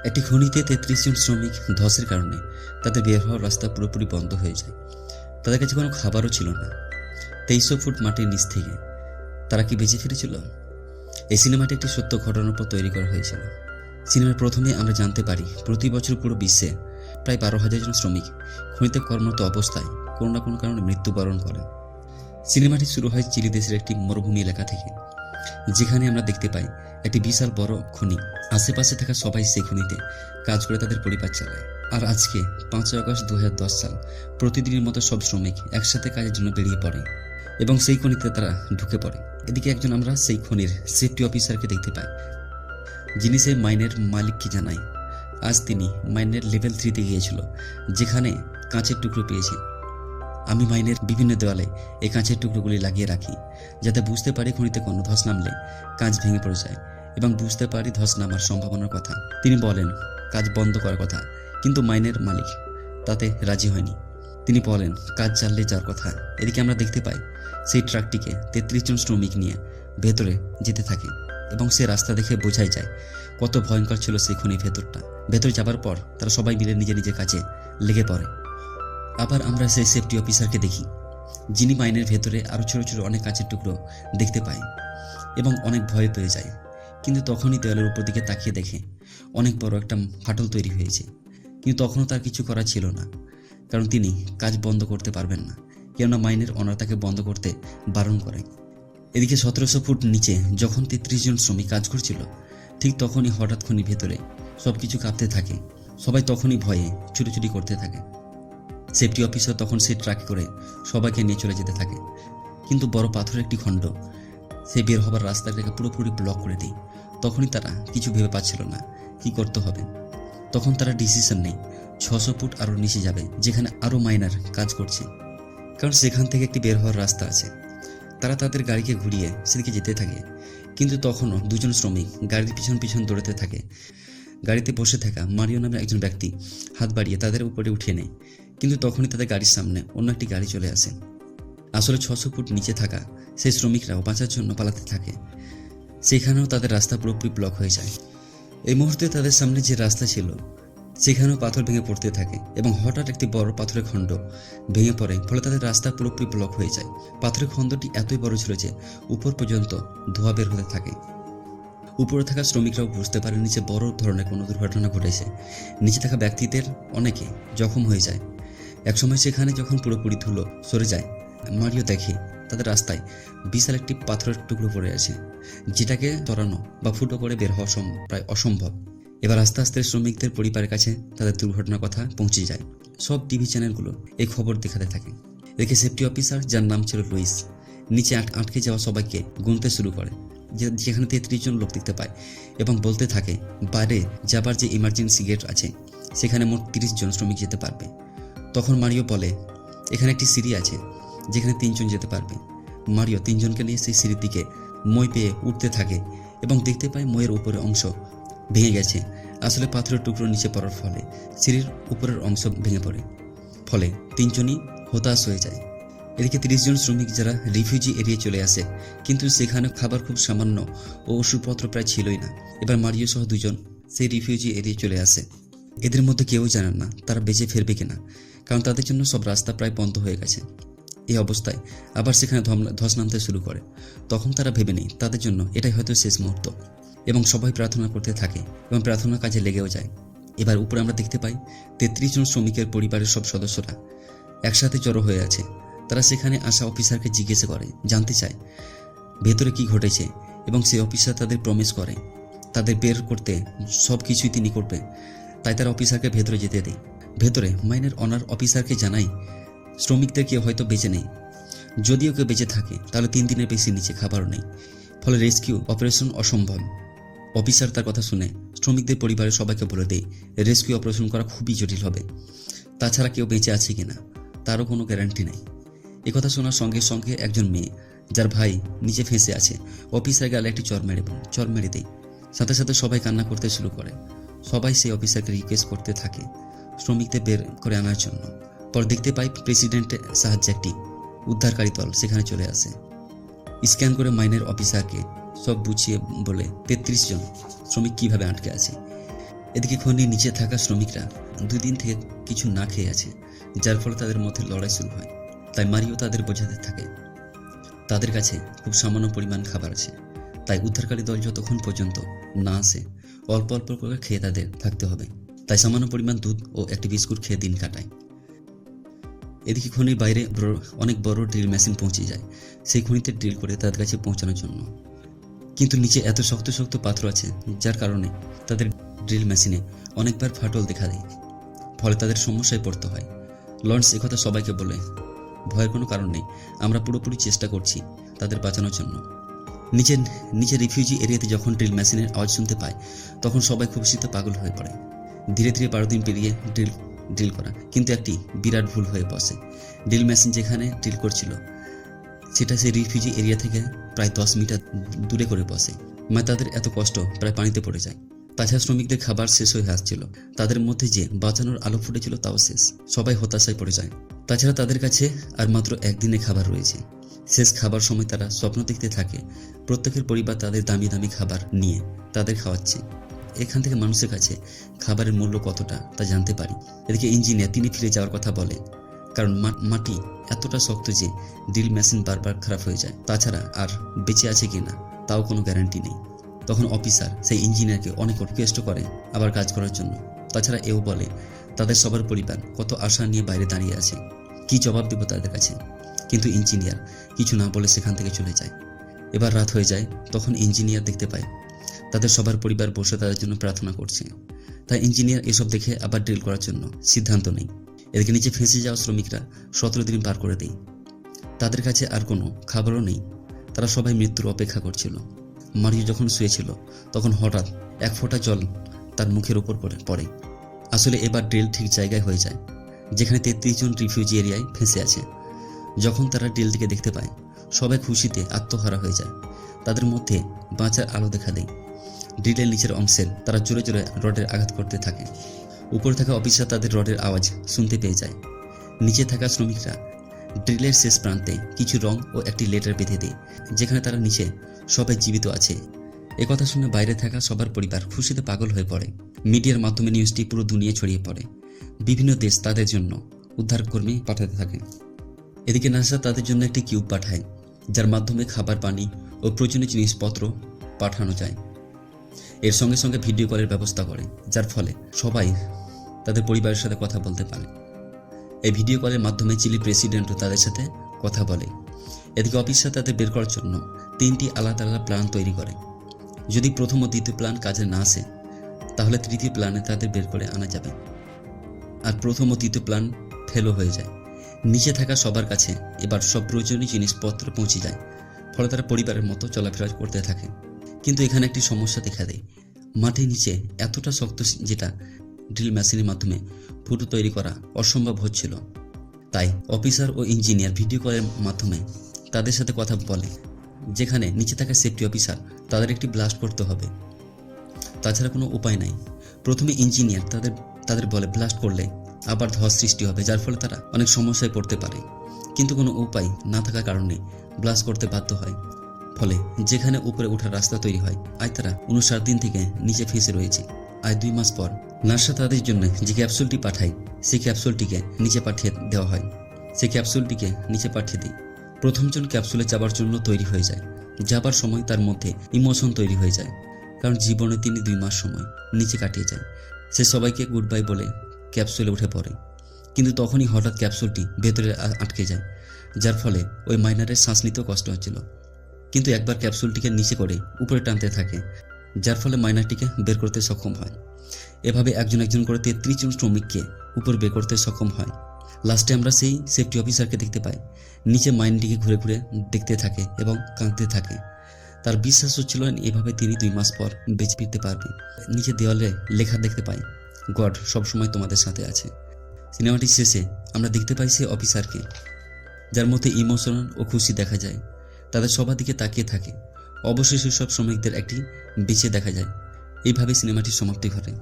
একটি খনিতে ৩৩ জন শ্রমিক ধসের কারণে তাদের বের হওয়ার রাস্তা পুরোপুরি বন্ধ হয়ে যায়। তাদের কাছে কোনো খাবারও ছিল না। ২৩০০ ফুট মাটির নিচ থেকে তারা কি বেঁচে ফিরেছিল? এই সিনেমাটি একটি সত্য ঘটনার উপর তৈরি করা হয়েছিল। সিনেমার প্রথমে আমরা জানতে পারি প্রতি বছর পুরো বিশ্বে প্রায় ১২,০০০ জন শ্রমিক খনিতে কর্মরত অবস্থায় কোনো না কোনো কারণে মৃত্যুবরণ করেন। সিনেমাটি শুরু হয় চিলি দেশের একটি মরুভূমি এলাকা থেকে, যেখানে আমরা দেখতে পাই একটি বিশাল বড় খনি। আশেপাশে থাকা সবাই সেই খনিতে কাজ করে তাদের পরিবার চালায়। আর আজকে ৫ই আগস্ট ২০১০ সাল, প্রতিদিনের মতো সব শ্রমিক একসাথে কাজের জন্য বেরিয়ে পড়ে এবং সেই খনিতে তারা ঢুকে পড়ে। এদিকে একজন আমরা সেই খনির সেফটি অফিসারকে দেখতে পাই, যিনি সেই মাইনের মালিককে জানায় আজ তিনি মাইনের লেভেল 3-তে গিয়েছিল, যেখানে কাঁচের টুকরো পেয়েছে। আমি মাইনের বিভিন্ন দেওয়ালে এই কাঁচের টুকরোগুলি লাগিয়ে রাখি, যাতে বুঝতে পারি খনিতে কোনো ধস নামলে কাঁচ ভেঙে পড়ে যায় এবং বুঝতে পারি ধস নামার সম্ভাবনার কথা। তিনি বলেন কাজ বন্ধ করার কথা, কিন্তু মাইনের মালিক তাতে রাজি হয়নি। তিনি বলেন কাজ চালিয়ে যাওয়ার কথা। এদিকে আমরা দেখতে পাই সেই ট্রাকটিকে ৩৩ জন শ্রমিক নিয়ে ভেতরে যেতে থাকে এবং সে রাস্তা দেখে বোঝাই যায় কত ভয়ঙ্কর ছিল সেই খনির ভেতরটা। ভেতরে যাবার পর তারা সবাই মিলে নিজের নিজের কাজে লেগে পড়ে। আবার আমরা সেই সেফটি অফিসারকে দেখি, যিনি মাইনের ভেতরে আরও ছোটো ছোটো অনেক কাঁচের টুকরো দেখতে পায় এবং অনেক ভয় পেয়ে যায়। কিন্তু তখনই দেওয়ালের উপর দিকে তাকিয়ে দেখে অনেক বড় একটা ফাটল তৈরি হয়েছে। কিন্তু তখনও তার কিছু করা ছিল না, কারণ তিনি কাজ বন্ধ করতে পারবেন না, কেননা মাইনের অনার তাকে বন্ধ করতে বারণ করে। এদিকে ১৭০০ ফুট নিচে যখন ৩৩ জন শ্রমিক কাজ করছিল, ঠিক তখনই হঠাৎ খনির ভেতরে সব কিছু কাঁপতে থাকে। সবাই তখনই ভয়ে ছুটোছুটি করতে থাকে। সেফটি অফিসার তখন সেই ট্রাকে করে সবাইকে নিয়ে চলে যেতে থাকে, কিন্তু বড় পাথরের একটি খণ্ড সে বের হবার রাস্তাটাকে পুরোপুরি ব্লক করে দেয়। তখনই তারা কিছু ভেবে পাচ্ছিল না কি করতে হবে। তখন তারা ডিসিশন নেয় ৬০০ ফুট আরও নিচে যাবে, যেখানে আরও মাইনার কাজ করছে, কারণ সেখান থেকে একটি বের হওয়ার রাস্তা আছে। তারা তাদের গাড়িকে ঘুরিয়ে সেদিকে যেতে থাকে, কিন্তু তখনও দুজন শ্রমিক গাড়ির পিছন পিছন দৌড়াতে থাকে। গাড়িতে বসে থাকা মারিও নামের একজন ব্যক্তি হাত বাড়িয়ে তাদের উপরে উঠিয়ে নেয়, কিন্তু তখনই তাদের গাড়ির সামনে অন্য একটি গাড়ি চলে আসে। আসলে ৬০০ ফুট নিচে থাকা সেই শ্রমিকরাও বাঁচার জন্য পালাতে থাকে। সেখানেও তাদের রাস্তা পুরোপুরি ব্লক হয়ে যায়। এই মুহূর্তে তাদের সামনে যে রাস্তা ছিল সেখানেও পাথর ভেঙে পড়তে থাকে এবং হঠাৎ একটি বড় পাথরের খণ্ড ভেঙে পড়ে, ফলে তাদের রাস্তা পুরোপুরি ব্লক হয়ে যায়। পাথরের খণ্ডটি এতই বড় ছিল যে উপর পর্যন্ত ধোঁয়া বের হতে থাকে। উপরে থাকা শ্রমিকরাও বুঝতে পারেনি যে বড় ধরনের কোনো দুর্ঘটনা ঘটেছে। নিচে থাকা ব্যক্তিদের অনেকে জখম হয়ে যায়। একসময় সেখানে যখন পুরোপুরি ধুলো সরে যায়, মারিও দেখে তাদের রাস্তায় বিশাল একটি পাথরের টুকরো পড়ে আছে, যেটাকে সরানো বা ফুটো করে বের হওয়া প্রায় অসম্ভব। এবার আস্তে আস্তে শ্রমিকদের পরিবারের কাছে তাদের দুর্ঘটনার কথা পৌঁছে যায়। সব টিভি চ্যানেলগুলো এই খবর দেখাতে থাকে। দেখে সেফটি অফিসার, যার নাম ছিল লুইস, নিচে আটকে যাওয়া সবাইকে গুনতে শুরু করে, যেখানে ৩৩ জন লোক দেখতে পায় এবং বলতে থাকে বাইরে যাবার যে ইমার্জেন্সি গেট আছে সেখানে মোট ৩০ জন শ্রমিক যেতে পারবে। তখন মারিও বলে এখানে একটি সিঁড়ি আছে যেখানে ৩ জন যেতে পারবে। মারিও ৩ জনকে নিয়ে সেই সিঁড়ির দিকে মই পেয়ে উঠতে থাকে এবং দেখতে পায় মইয়ের উপরের অংশ ভেঙে গেছে। আসলে পাথরের টুকরো নিচে পড়ার ফলে সিঁড়ির উপরের অংশ ভেঙে পড়ে, ফলে ৩ জনই হতাশ হয়ে যায়। এদিকে ৩০ জন শ্রমিক যারা রিফিউজি এরিয়া চলে আসে, কিন্তু সেখানে খাবার খুব সামান্য ও ওষুধপত্র প্রায় ছিলই না। এবার মারিও সহ ২ জন সেই রিফিউজি এরিয়া চলে আসে। এদের মধ্যে কেউ জানেন না তারা বেঁচে ফিরবে কিনা, কারণ তাদের জন্য সব রাস্তা প্রায় বন্ধ হয়ে গেছে। এই অবস্থায় আবার সেখানে ধস নামতে শুরু করে। তখন তারা ভেবে নেয় তাদের জন্য এটাই হয়তো শেষ মুহূর্ত, এবং সবাই প্রার্থনা করতে থাকে এবং প্রার্থনার কাজে লেগেও যায়। এবার উপরে আমরা দেখতে পাই ৩৩ জন শ্রমিকের পরিবারের সব সদস্যরা একসাথে জড়ো হয়ে আছে। তারা সেখানে আসা অফিসারকে জিজ্ঞেস করে, জানতে চায় ভেতরে কি ঘটেছে, এবং সেই অফিসার তাদের প্রমিস করে তাদের বের করতে সব কিছুই তিনি করবে। তাই তারা অফিসারকে ভেতরে যেতে দেয়। ভেতরে মাইনের অনার অফিসারকে জানায় শ্রমিকদের কেউ হয়তো বেঁচে নেই, যদিও কেউ বেঁচে থাকে তাহলে ৩ দিনের বেশি নিচে খাবারও নেই, ফলে রেস্কিউ অপারেশন অসম্ভব। অফিসার তার কথা শুনে শ্রমিকদের পরিবারের সবাইকে বলে দেয় রেস্কিউ অপারেশন করা খুবই জটিল হবে, তাছাড়া কেউ বেঁচে আছে কিনা তারও কোনো গ্যারান্টি নেই। একথা শোনার সঙ্গে সঙ্গে একজন মেয়ে, যার ভাই নিচে ফেঁসে আছে, অফিসার গালে একটি চর মেরে দেয়। সাথে সাথে সবাই কান্না করতে শুরু করে। সবাই সেই অফিসারকে রিকোয়েস্ট করতে থাকে শ্রমিকদের বের করে আনার জন্য। পর দেখতে পাই প্রেসিডেন্টের সাহায্যে একটি উদ্ধারকারী দল সেখানে চলে আসে। স্ক্যান করে মাইনের অফিসারকে সব বুঝিয়ে বলে ৩৩ জন শ্রমিক কীভাবে আটকে আছে। এদিকে খনির নিচে থাকা শ্রমিকরা 2 দিন থেকে কিছু না খেয়ে আছে, যার ফলে তাদের মধ্যে লড়াই শুরু হয়। তাই মারিও তাদের বোঝাতে থাকে তাদের কাছে খুব সামান্য পরিমাণ খাবার আছে, তাই উদ্ধারকারী দল যতক্ষণ পর্যন্ত না আসে অল্প অল্প করে খেয়ে তাদের থাকতে হবে। তাই সামান্য পরিমাণ দুধ ও একটি বিস্কুট খেয়ে দিন কাটায়। এদিকে খনির বাইরে অনেক বড় ড্রিল মেশিন পৌঁছে যায় সেই খনিতে ড্রিল করে তাদের কাছে পৌঁছানোর জন্য। কিন্তু নিচে এত শক্ত শক্ত পাথর আছে যার কারণে তাদের ড্রিল মেশিনে অনেকবার ফাটল দেখা দেয়, ফলে তাদের সমস্যায় পড়তে হয়। লরেন্স একথা সবাইকে বলে, ভয়ের কোনো কারণ নেই, আমরা পুরোপুরি চেষ্টা করছি তাদের বাঁচানোর জন্য। নিচে রিফিউজি এরিয়াতে যখন ড্রিল মেশিনের আওয়াজ শুনতে পায় তখন সবাই খুশিতে পাগল হয়ে পড়ে। ধীরে ধীরে 12 দিন পেরিয়ে ড্রিল করা কিন্তু একটি বিরাট ভুল হয়ে বসে। ড্রিল মেশিন যেখানে ড্রিল করছিল সেটা সেই রিফিউজি এরিয়া থেকে প্রায় 10 মিটার দূরে করে বসে। তাদের এত কষ্ট প্রায় পানিতে পড়ে যায়। তাছাড়া শ্রমিকদের খাবার শেষ হয়ে আসছিল, তাদের মধ্যে যে বাঁচানোর আলো ফুটেছিল তাও শেষ। সবাই হতাশায় পড়ে যায়। তাছাড়া তাদের কাছে আর মাত্র একদিনে খাবার রয়েছে। শেষ খাবার সময় তারা স্বপ্ন দেখতে থাকে প্রত্যেকের পরিবার তাদের দামি দামি খাবার নিয়ে তাদের খাওয়াচ্ছে। এখান থেকে মানুষের কাছে খাবারের মূল্য কতটা তা জানতে পারি। এদিকে ইঞ্জিনিয়ার তিনি ফিরে যাওয়ার কথা বলে, কারণ মাটি এতটা শক্ত যে ড্রিল মেশিন বারবার খারাপ হয়ে যায়। তাছাড়া আর বেঁচে আছে কিনা তাও কোনো গ্যারান্টি নেই। তখন অফিসার সেই ইঞ্জিনিয়ারকে অনেক রিকোয়েস্ট করে আবার কাজ করার জন্য। তাছাড়া এও বলে তাদের সবার পরিবার কত আশা নিয়ে বাইরে দাঁড়িয়ে আছে, কি জবাব দেব তাদের কাছে। কিন্তু ইঞ্জিনিয়ার কিছু না বলে সেখান থেকে চলে যায়। এবার রাত হয়ে যায়, তখন ইঞ্জিনিয়ার দেখতে পায় তাদের সবার পরিবার বসে তাদের জন্য প্রার্থনা করছে। তাই ইঞ্জিনিয়ার এসব দেখে আবার ড্রিল করার জন্য সিদ্ধান্ত নেয়। এদিকে নিচে ফেঁসে যাওয়া শ্রমিকরা 17 দিন পার করে দেয়। তাদের কাছে আর কোনো খাবারও নেই, তারা সবাই মৃত্যুর অপেক্ষা করছিল। মারিও যখন শুয়েছিল তখন হঠাৎ এক ফোঁটা জল তার মুখের উপর পড়ে। আসলে এবার ড্রিল ঠিক জায়গায় হয়ে যায় যেখানে 33 জন রিফিউজি এরিয়ায় ফেঁসে আছে। যখন তারা ড্রিলটিকে দেখতে পায় সবাই খুশিতে আত্মহারা হয়ে যায়। তাদের মধ্যে বাঁচার আলো দেখা দেয়। ড্রিলের নিচের অংশের তারা জোরে জোরে রডের আঘাত করতে থাকে। উপরে থাকা অফিসার তাদের রডের আওয়াজ শুনতে পেয়ে যায়। নিচে থাকা শ্রমিকরা ড্রিলের শেষ প্রান্তে কিছু রং ও একটি লেটার বেঁধে দেয় যেখানে তারা নিচে সবাই জীবিত আছে। একথা শুনে বাইরে থাকা সবার পরিবার খুশিতে পাগল হয়ে পড়ে। মিডিয়ার মাধ্যমে নিউজটি পুরো দুনিয়া ছড়িয়ে পড়ে। বিভিন্ন দেশ তাদের জন্য উদ্ধারকর্মী পাঠাতে থাকে। এদিকে নাসা তাদের জন্য একটি কিউব পাঠায় যার মাধ্যমে খাবার, পানি ও প্রয়োজনীয় জিনিসপত্র পাঠানো যায়। এর সঙ্গে সঙ্গে ভিডিও কলের ব্যবস্থা করে, যার ফলে সবাই তাদের পরিবারের সাথে কথা বলতে পারে। এই ভিডিও কলের মাধ্যমে চিলি প্রেসিডেন্টও তাদের সাথে কথা বলে। এদিকে অফিসার তাদের বের করার জন্য 3টি আলাদা আলাদা প্ল্যান তৈরি করে। যদি প্রথম ও দ্বিতীয় প্ল্যান কাজে না আসে তাহলে তৃতীয় প্ল্যানে তাদের বের করে আনা যাবে। আর প্রথম ও তৃতীয় প্ল্যান ফেলও হয়ে যায়। নিচে থাকা সবার কাছে এবার সব প্রয়োজনীয় জিনিসপত্র পৌঁছে যায়, ফলে তারা পরিবারের মতো চলাফেরা করতে থাকে। কিন্তু এখানে একটি সমস্যা দেখা দেয়। মাটির নিচে এতটা শক্ত যেটা ড্রিল মেশিনের মাধ্যমে ফুটো তৈরি করা অসম্ভব হচ্ছিল। তাই অফিসার ও ইঞ্জিনিয়ার ভিডিও কলের মাধ্যমে তাদের সাথে কথা বলে যেখানে নিচে থাকা সেফটি অফিসার তাদের একটি ব্লাস্ট করতে হবে, তাছাড়া কোনো উপায় নাই। প্রথমে ইঞ্জিনিয়ার তাদের বলে ব্লাস্ট করলে আবার ধস সৃষ্টি হবে, যার ফলে তারা অনেক সমস্যায় পড়তে পারে। কিন্তু কোনো উপায় না থাকার কারণে ব্লাস্ট করতে বাধ্য হয়, ফলে যেখানে উপরে ওঠার রাস্তা তৈরি হয়। আজ তারা 59 দিন থেকে নিচে ফেঁসে রয়েছে। আজ 2 মাস পর নাসা তাদের জন্য যে ক্যাপসুলটি পাঠায় সেই ক্যাপসুলটিকে নিচে পাঠিয়ে দেওয়া হয়। সেই ক্যাপসুলটিকে নিচে পাঠিয়ে দিই। প্রথমজন ক্যাপসুলে যাবার জন্য তৈরি হয়ে যায়। যাবার সময় তার মধ্যে ইমোশন তৈরি হয়ে যায়, কারণ জীবনে তিনি 2 মাস সময় নিচে কাটিয়ে যায়। সে সবাইকে গুড বাই বলে ক্যাপসুলে উঠে পড়ে, কিন্তু তখনই হঠাৎ ক্যাপসুলটি ভেতরে আটকে যায়, যার ফলে ওই মাইনারের শ্বাস নিতেও কষ্ট হচ্ছিল। কিন্তু একবার ক্যাপসুলটিকে নিচে করে উপরে টানতে থাকে, যার ফলে মাইনারটিকে বের করতে সক্ষম হয়। এভাবে একজন একজন করে 33 জন শ্রমিককে উপর বের করতে সক্ষম হয়। লাস্টে আমরা সেই সেফটি অফিসারকে দেখতে পাই নিচে মাইনটিকে ঘুরে ঘুরে দেখতে থাকে এবং কাঁদতে থাকে। তার বিশ্বাস হচ্ছিল এভাবে তিনি 2 মাস পর বেঁচে ফিরতে পারবে। নিচে দেওয়ালে লেখা দেখতে পাই, গড সবসময় তোমাদের সাথে আছে। সিনেমাটির শেষে আমরা দেখতে পাই সেই অফিসারকে, যার মধ্যে ইমোশনাল ও খুশি দেখা যায়। তাদের সবার দিকে তাকিয়ে থাকে। অবশেষে সব শ্রমিকদের একটি বেঁচে দেখা যায়। এইভাবে সিনেমাটির সমাপ্তি ঘটে।